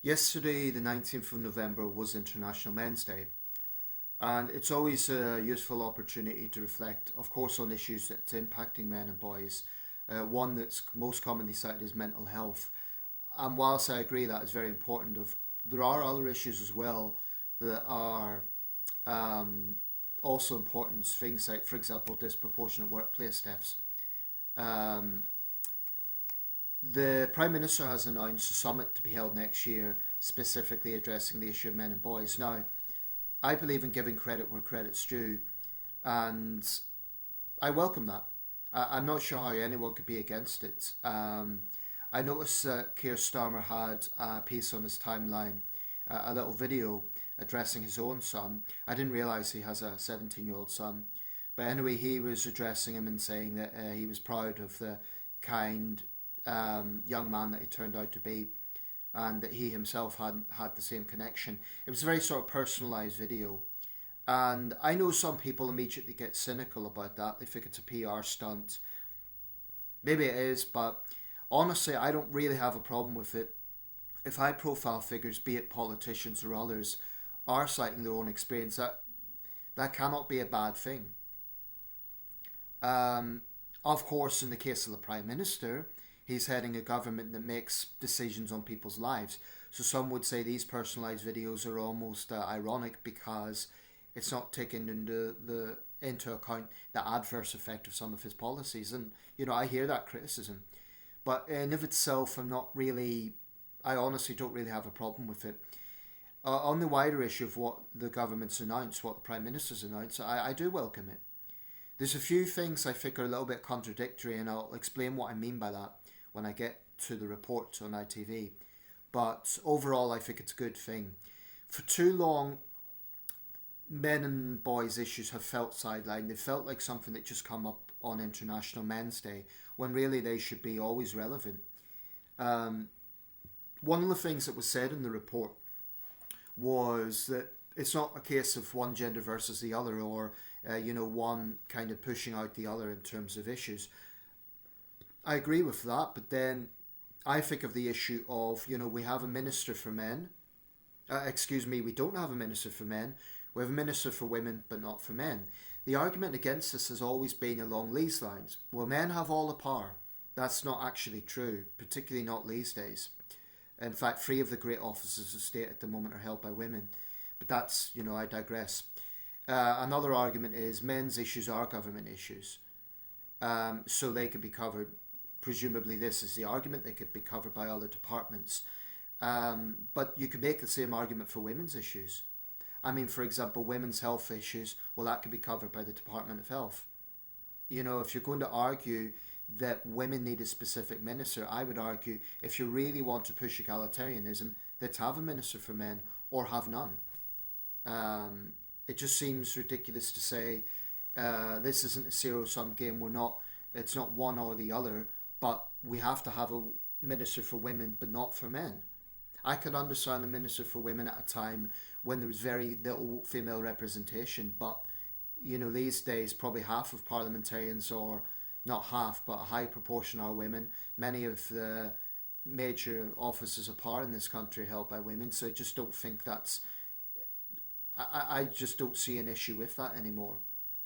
Yesterday, the 19th of November, was International Men's Day, and it's always a useful opportunity to reflect, of course, on issues that's impacting men and boys. One that's most commonly cited is mental health, and whilst I agree that is very important, there are other issues as well that are um, also important. Things like, for example, disproportionate workplace deaths. Um, The Prime Minister has announced a summit to be held next year, specifically addressing the issue of men and boys. Now, I believe in giving credit where credit's due, and I welcome that. I'm not sure how anyone could be against it. I noticed that Keir Starmer had a piece on his timeline, a little video addressing his own son. I didn't realise he has a 17-year-old son. But anyway, he was addressing him and saying that he was proud of the kind young man that he turned out to be, and that he himself hadn't had the same connection. It was a very sort of personalised video. And I know some people immediately get cynical about that. They think it's a PR stunt. Maybe it is, but honestly, I don't really have a problem with it. If high profile figures, be it politicians or others, are citing their own experience, that cannot be a bad thing. Um, of course, in the case of the Prime Minister, he's heading a government that makes decisions on people's lives. So some would say these personalised videos are almost ironic because it's not taking into account the adverse effect of some of his policies. And I hear that criticism, but in of itself, I'm not really. I honestly don't really have a problem with it. On the wider issue of what the government's announced, what the Prime Minister's announced, I do welcome it. There's a few things I think are a little bit contradictory, and I'll explain what I mean by that when I get to the report on ITV. But overall, I think it's a good thing. For too long, men and boys issues have felt sidelined. They felt like something that just come up on International Men's Day, when really they should be always relevant. Um, One of the things that was said in the report was that it's not a case of one gender versus the other, or one kind of pushing out the other in terms of issues. I agree with that, but then I think of the issue of, we have a minister for men. Excuse me, we don't have a minister for men. We have a minister for women, but not for men. The argument against this has always been along these lines. Well, men have all the power. That's not actually true, particularly not these days. In fact, three of the great offices of state at the moment are held by women. But that's, I digress. Another argument is men's issues are government issues. So they could be covered. Presumably, this is the argument. They could be covered by other departments. But you could make the same argument for women's issues. I mean, for example, women's health issues, well, that could be covered by the Department of Health. If you're going to argue that women need a specific minister, I would argue if you really want to push egalitarianism, let's have a minister for men or have none. It just seems ridiculous to say this isn't a zero sum game. It's not one or the other, but we have to have a minister for women, but not for men. I could understand a minister for women at a time when there was very little female representation, but these days probably half of parliamentarians, or not half, but a high proportion, are women. Many of the major offices of power in this country are held by women, so I just don't think that's. I just don't see an issue with that anymore.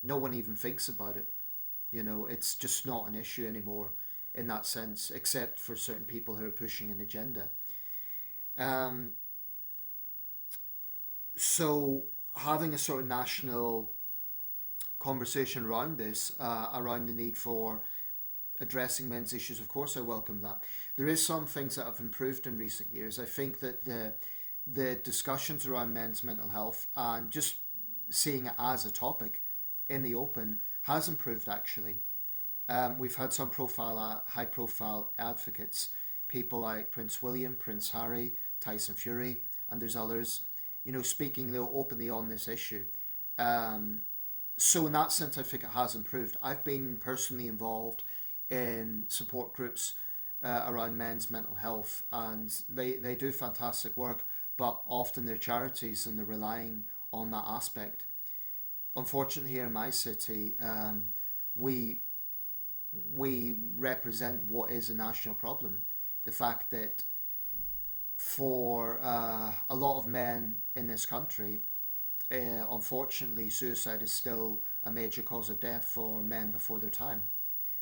No one even thinks about it. It's just not an issue anymore in that sense, except for certain people who are pushing an agenda. Um, so having a sort of national conversation around this, around the need for addressing men's issues, of course I welcome that. There is some things that have improved in recent years. I think that the discussions around men's mental health and just seeing it as a topic in the open has improved actually. We've had some high profile advocates, people like Prince William, Prince Harry, Tyson Fury, and there's others, speaking openly on this issue. So in that sense, I think it has improved. I've been personally involved in support groups around men's mental health, and they do fantastic work, but often they're charities and they're relying on that aspect. Unfortunately, here in my city, we represent what is a national problem. The fact that for a lot of men in this country, unfortunately, suicide is still a major cause of death for men before their time.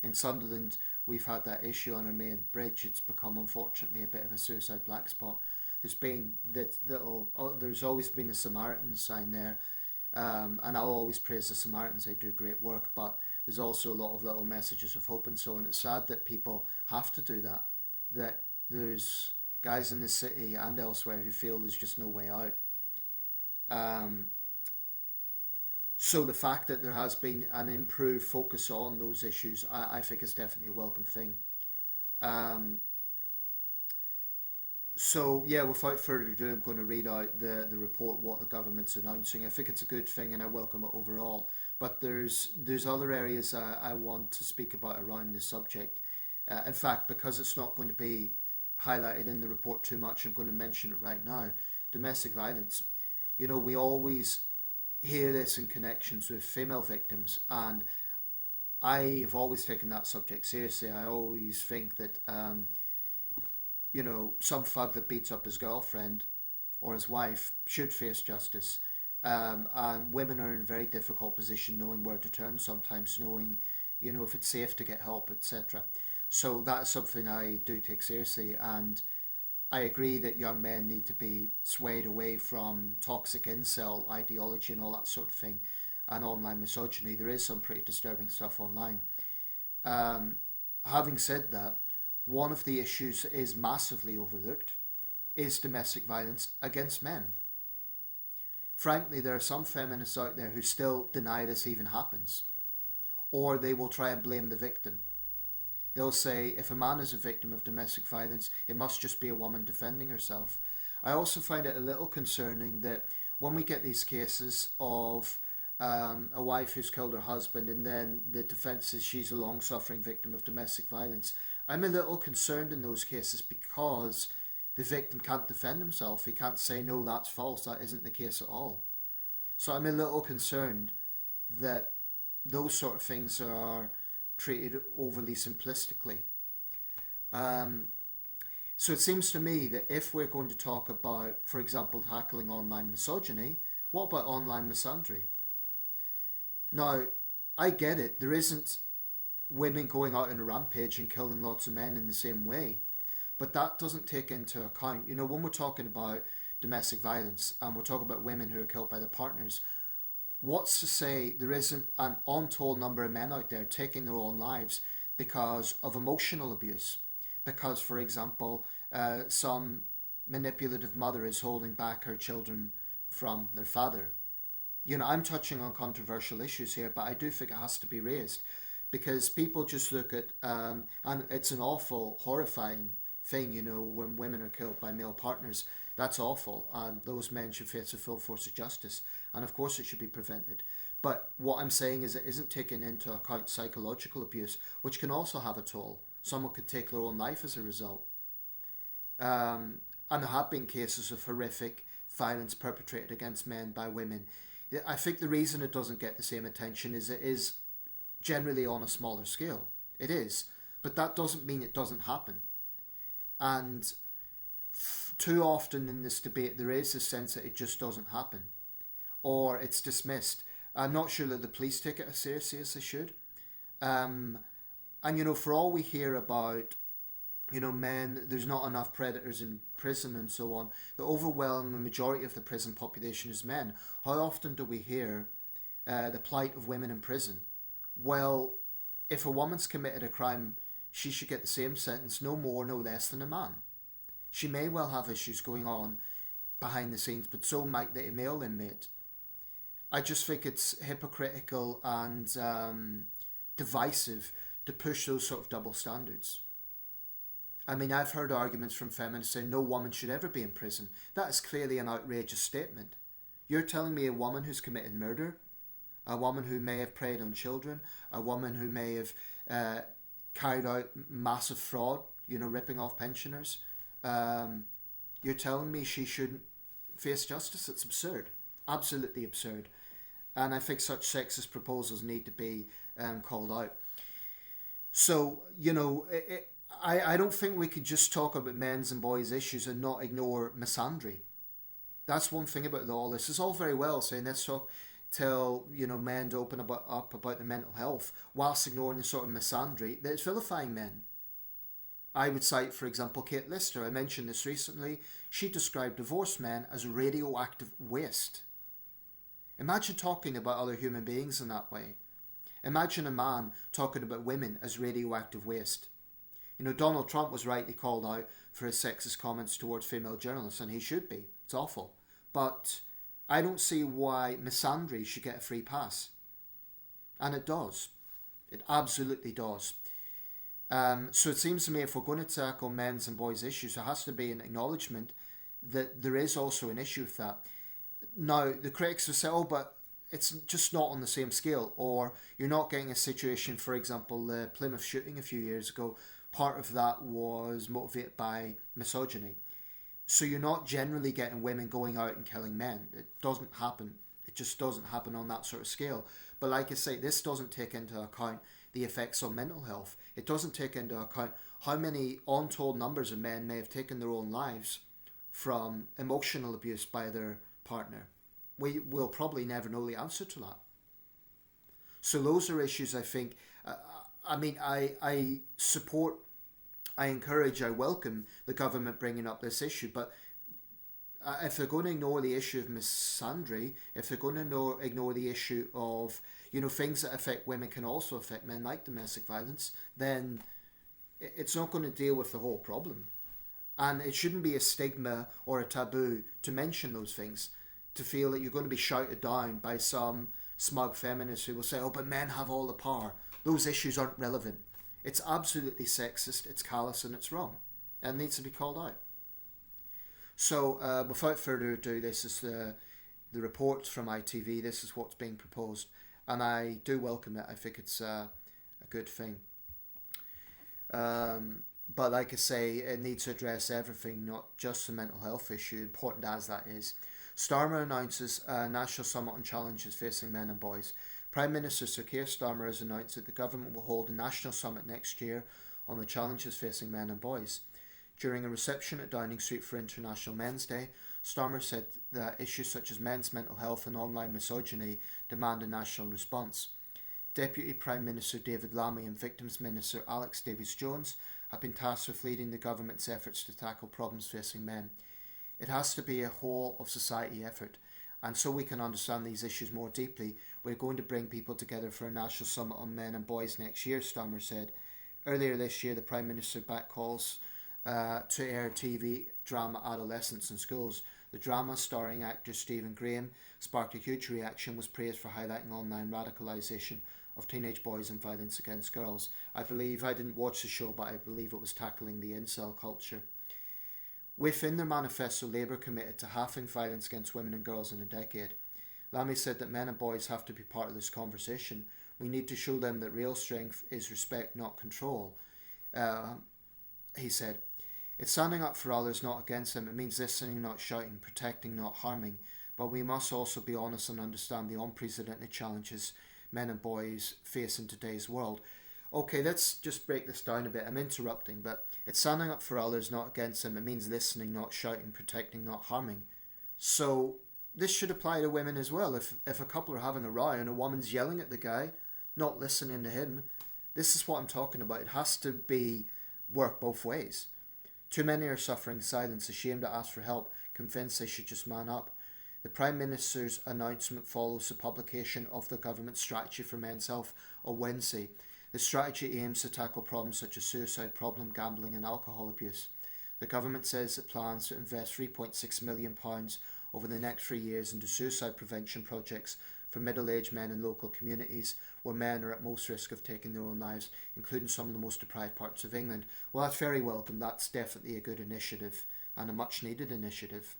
In Sunderland, we've had that issue on our main bridge. It's become, unfortunately, a bit of a suicide black spot. There's always been a Samaritan sign there, and I'll always praise the Samaritans. They do great work, but there's also a lot of little messages of hope and so on. It's sad that people have to do that. That there's guys in the city and elsewhere who feel there's just no way out. Um, so the fact that there has been an improved focus on those issues, I think is definitely a welcome thing. Um, so yeah, without further ado, I'm going to read out the report, what the government's announcing. I think it's a good thing, and I welcome it overall. But there's other areas I want to speak about around this subject. In fact, because it's not going to be highlighted in the report too much, I'm going to mention it right now. Domestic violence. You know, we always hear this in connections with female victims, and I have always taken that subject seriously. I always think that some thug that beats up his girlfriend or his wife should face justice. And women are in a very difficult position, knowing where to turn sometimes, knowing, if it's safe to get help, etc. So that's something I do take seriously, and I agree that young men need to be swayed away from toxic incel ideology and all that sort of thing, and online misogyny. There is some pretty disturbing stuff online. Having said that, one of the issues that is massively overlooked is domestic violence against men. Frankly, there are some feminists out there who still deny this even happens, or they will try and blame the victim. They'll say if a man is a victim of domestic violence, it must just be a woman defending herself. I also find it a little concerning that when we get these cases of a wife who's killed her husband, and then the defence is she's a long-suffering victim of domestic violence, I'm a little concerned in those cases because the victim can't defend himself. He can't say, no, that's false, that isn't the case at all. So I'm a little concerned that those sort of things are treated overly simplistically. So it seems to me that if we're going to talk about, for example, tackling online misogyny, what about online misandry? Now, I get it. There isn't women going out on a rampage and killing lots of men in the same way. But that doesn't take into account, when we're talking about domestic violence and we're talking about women who are killed by their partners, what's to say there isn't an untold number of men out there taking their own lives because of emotional abuse? Because, for example, some manipulative mother is holding back her children from their father. I'm touching on controversial issues here, but I do think it has to be raised because people just look at, and it's an awful, horrifying thing, when women are killed by male partners. That's awful, and those men should face the full force of justice, and of course it should be prevented. But what I'm saying is it isn't taking into account psychological abuse, which can also have a toll. Someone could take their own life as a result. And there have been cases of horrific violence perpetrated against men by women. I think the reason it doesn't get the same attention is it is generally on a smaller scale. It is, but that doesn't mean it doesn't happen. And too often in this debate there is a sense that it just doesn't happen, or it's dismissed. I'm not sure that the police take it as seriously as they should. And for all we hear about, men, there's not enough predators in prison and so on, the overwhelming majority of the prison population is men. How often do we hear the plight of women in prison? Well, if a woman's committed a crime, she should get the same sentence, no more, no less than a man. She may well have issues going on behind the scenes, but so might the male inmate. I just think it's hypocritical and divisive to push those sort of double standards. I mean, I've heard arguments from feminists saying no woman should ever be in prison. That is clearly an outrageous statement. You're telling me a woman who's committed murder, a woman who may have preyed on children, a woman who may have carried out massive fraud, ripping off pensioners, you're telling me she shouldn't face justice? It's absurd. Absolutely absurd. And I think such sexist proposals need to be called out. So, I don't think we could just talk about men's and boys' issues and not ignore misandry. That's one thing about all this. It's all very well saying let's talk, tell men to open up about their mental health, whilst ignoring the sort of misandry that is vilifying men. I would cite, for example, Kate Lister. I mentioned this recently. She described divorced men as radioactive waste. Imagine talking about other human beings in that way. Imagine a man talking about women as radioactive waste. Donald Trump was rightly called out for his sexist comments towards female journalists, and he should be. It's awful. But I don't see why misandry should get a free pass. And it does. It absolutely does. So it seems to me if we're going to tackle men's and boys' issues, there has to be an acknowledgement that there is also an issue with that. Now, the critics will say, oh, but it's just not on the same scale, or you're not getting a situation, for example, the Plymouth shooting a few years ago, part of that was motivated by misogyny. So you're not generally getting women going out and killing men. It doesn't happen. It just doesn't happen on that sort of scale. But like I say, this doesn't take into account the effects on mental health. It doesn't take into account how many untold numbers of men may have taken their own lives from emotional abuse by their partner. We will probably never know the answer to that. So those are issues I think, I support, I encourage, I welcome the government bringing up this issue, but if they're going to ignore the issue of misandry, if they're going to ignore the issue of things that affect women can also affect men, like domestic violence, then it's not going to deal with the whole problem. And it shouldn't be a stigma or a taboo to mention those things, to feel that you're going to be shouted down by some smug feminists who will say, oh, but men have all the power. Those issues aren't relevant. It's absolutely sexist, it's callous, and it's wrong. And it needs to be called out. So, without further ado, this is the report from ITV. This is what's being proposed. And I do welcome it. I think it's a good thing. But like I say, it needs to address everything, not just the mental health issue, important as that is. Starmer announces a national summit on challenges facing men and boys. Prime Minister Sir Keir Starmer has announced that the government will hold a national summit next year on the challenges facing men and boys. During a reception at Downing Street for International Men's Day, Starmer said that issues such as men's mental health and online misogyny demand a national response. Deputy Prime Minister David Lammy and Victims Minister Alex Davies-Jones have been tasked with leading the government's efforts to tackle problems facing men. It has to be a whole of society effort, and so we can understand these issues more deeply, we're going to bring people together for a national summit on men and boys next year, Starmer said. Earlier this year, the Prime Minister backed calls to air TV drama Adolescents in Schools. The drama, starring actor Stephen Graham, sparked a huge reaction, was praised for highlighting online radicalisation of teenage boys and violence against girls. I didn't watch the show, but I believe it was tackling the incel culture. Within their manifesto, Labour committed to halving violence against women and girls in a decade. Lammy said that men and boys have to be part of this conversation. We need to show them that real strength is respect, not control. He said, it's standing up for others, not against them. It means listening, not shouting, protecting, not harming. But we must also be honest and understand the unprecedented challenges men and boys face in today's world. Okay, let's just break this down a bit. I'm interrupting, but it's standing up for others, not against them. It means listening, not shouting, protecting, not harming. So this should apply to women as well. If a couple are having a row and a woman's yelling at the guy, not listening to him, this is what I'm talking about. It has to be work both ways. Too many are suffering silence, ashamed to ask for help, convinced they should just man up. The Prime Minister's announcement follows the publication of the government strategy for men's health on Wednesday. The strategy aims to tackle problems such as suicide problem, gambling and alcohol abuse. The government says it plans to invest £3.6 million over the next 3 years into suicide prevention projects for middle-aged men in local communities where men are at most risk of taking their own lives, including some of the most deprived parts of England. Well, that's very welcome. That's definitely a good initiative and a much-needed initiative.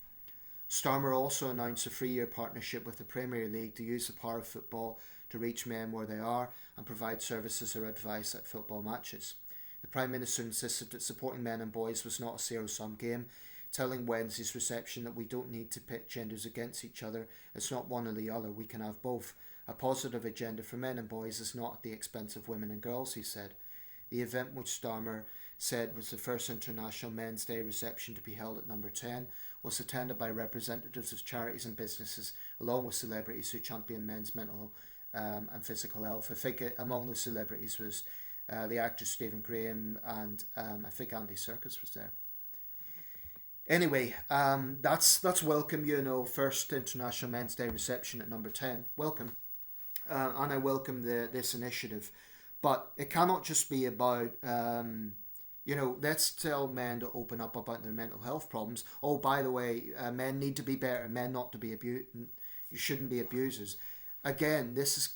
Starmer also announced a 3-year partnership with the Premier League to use the power of football to reach men where they are and provide services or advice at football matches. The Prime Minister insisted that supporting men and boys was not a zero-sum game, telling Wednesday's reception that we don't need to pit genders against each other. It's not one or the other, we can have both. A positive agenda for men and boys is not at the expense of women and girls, he said. The event, which Starmer said was the first International Men's Day reception to be held at Number 10 was attended by representatives of charities and businesses, along with celebrities who champion men's mental and physical health. I think among the celebrities was the actor Stephen Graham, and I think Andy Serkis was there. Anyway, that's welcome. First International Men's Day reception at Number 10. Welcome, and I welcome this initiative, but it cannot just be about let's tell men to open up about their mental health problems. Oh, by the way, men need to be better. Men not to be abused. You shouldn't be abusers. Again, this is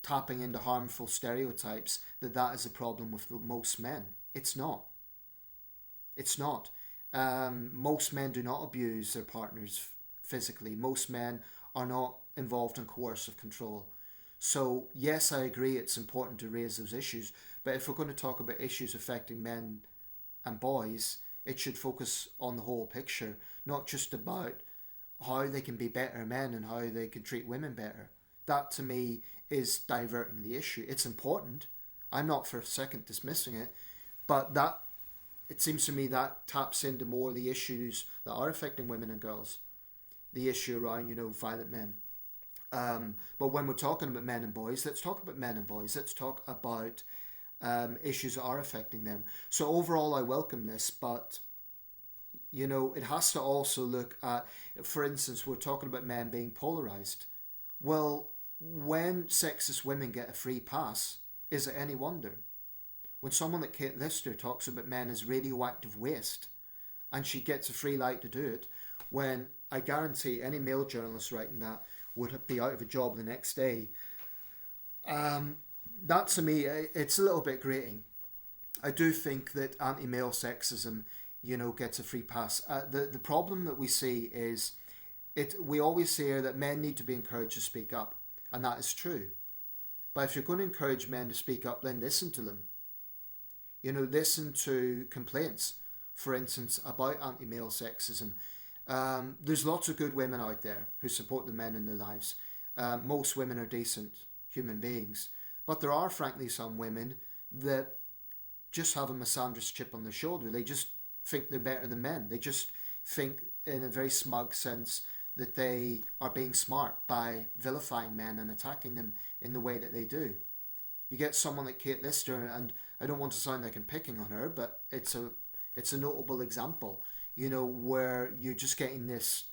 tapping into harmful stereotypes that is a problem with most men. It's not. It's not. Most men do not abuse their partners physically. Most men are not involved in coercive control. So, yes, I agree it's important to raise those issues, but if we're going to talk about issues affecting men and boys, it should focus on the whole picture, not just about how they can be better men and how they can treat women better. That, to me, is diverting the issue. It's important. I'm not for a second dismissing it, but it seems to me that taps into more the issues that are affecting women and girls. The issue around, violent men. But when we're talking about men and boys, let's talk about men and boys. Let's talk about issues that are affecting them. So overall, I welcome this, but it has to also look at, for instance, we're talking about men being polarized. Well, when sexist women get a free pass, is it any wonder? When someone like Kate Lister talks about men as radioactive waste, and she gets a free light to do it, when I guarantee any male journalist writing that would be out of a job the next day. That, to me, it's a little bit grating. I do think that anti-male sexism, gets a free pass. The problem that we see is we always hear that men need to be encouraged to speak up, and that is true. But if you're going to encourage men to speak up, then listen to them. Listen to complaints, for instance, about anti-male sexism. There's lots of good women out there who support the men in their lives. Most women are decent human beings. But there are, frankly, some women that just have a misandrous chip on their shoulder. They just think they're better than men. They just think, in a very smug sense, that they are being smart by vilifying men and attacking them in the way that they do. You get someone like Kate Lister, and I don't want to sound like I'm picking on her, but it's a notable example, where you're just getting this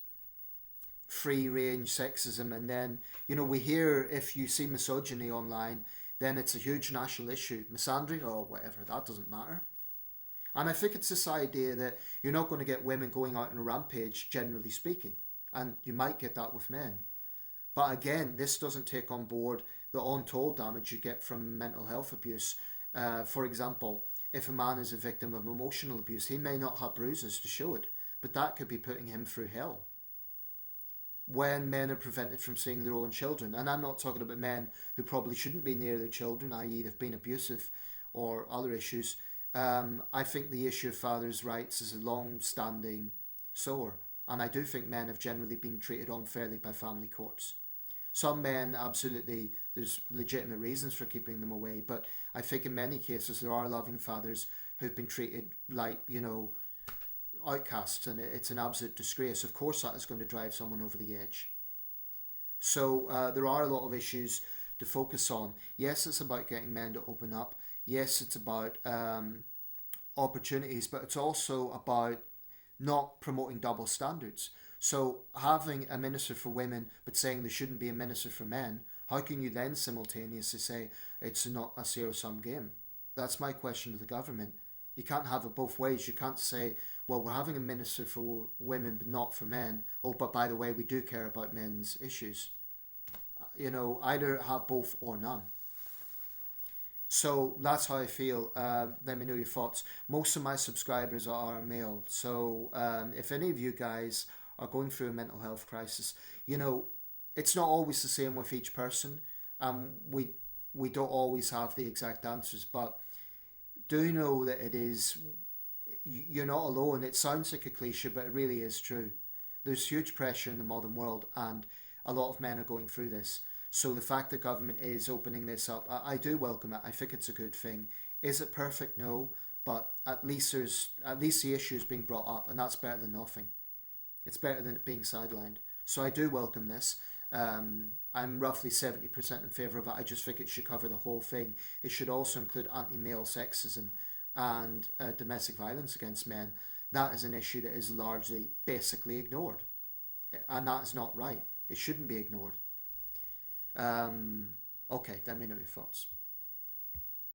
free range sexism, and then, we hear if you see misogyny online, then it's a huge national issue. Misandry, or whatever, that doesn't matter. And I think it's this idea that you're not going to get women going out on a rampage, generally speaking, and you might get that with men. But again, this doesn't take on board the untold damage you get from mental health abuse. For example, if a man is a victim of emotional abuse, he may not have bruises to show it, but that could be putting him through hell. When men are prevented from seeing their own children, and I'm not talking about men who probably shouldn't be near their children, i.e. they've been abusive or other issues, I think the issue of fathers' rights is a long-standing sore, and I do think men have generally been treated unfairly by family courts. Some men, absolutely, there's legitimate reasons for keeping them away, but I think in many cases there are loving fathers who've been treated like, outcasts, and it's an absolute disgrace. Of course that is going to drive someone over the edge. So there are a lot of issues to focus on. Yes, it's about getting men to open up. Yes, it's about opportunities, but it's also about not promoting double standards. So having a minister for women but saying there shouldn't be a minister for men, how can you then simultaneously say it's not a zero-sum game? That's my question to the government. You can't have it both ways. You can't say, well, we're having a minister for women but not for men. Oh, but by the way, we do care about men's issues. Either have both or none. So that's how I feel. Let me know your thoughts. Most of my subscribers are male. So if any of you guys are going through a mental health crisis, it's not always the same with each person. We don't always have the exact answers, but do know that you're not alone. It sounds like a cliche, but it really is true. There's huge pressure in the modern world, and a lot of men are going through this. So the fact that government is opening this up, I do welcome it. I think it's a good thing. Is it perfect? No. but at least the issue is being brought up, and that's better than nothing. It's better than it being sidelined. So I do welcome this. I'm roughly 70% in favour of it. I just think it should cover the whole thing. It should also include anti-male sexism and domestic violence against men. That is an issue that is largely, basically ignored. And that is not right. It shouldn't be ignored. Okay, let me know your thoughts.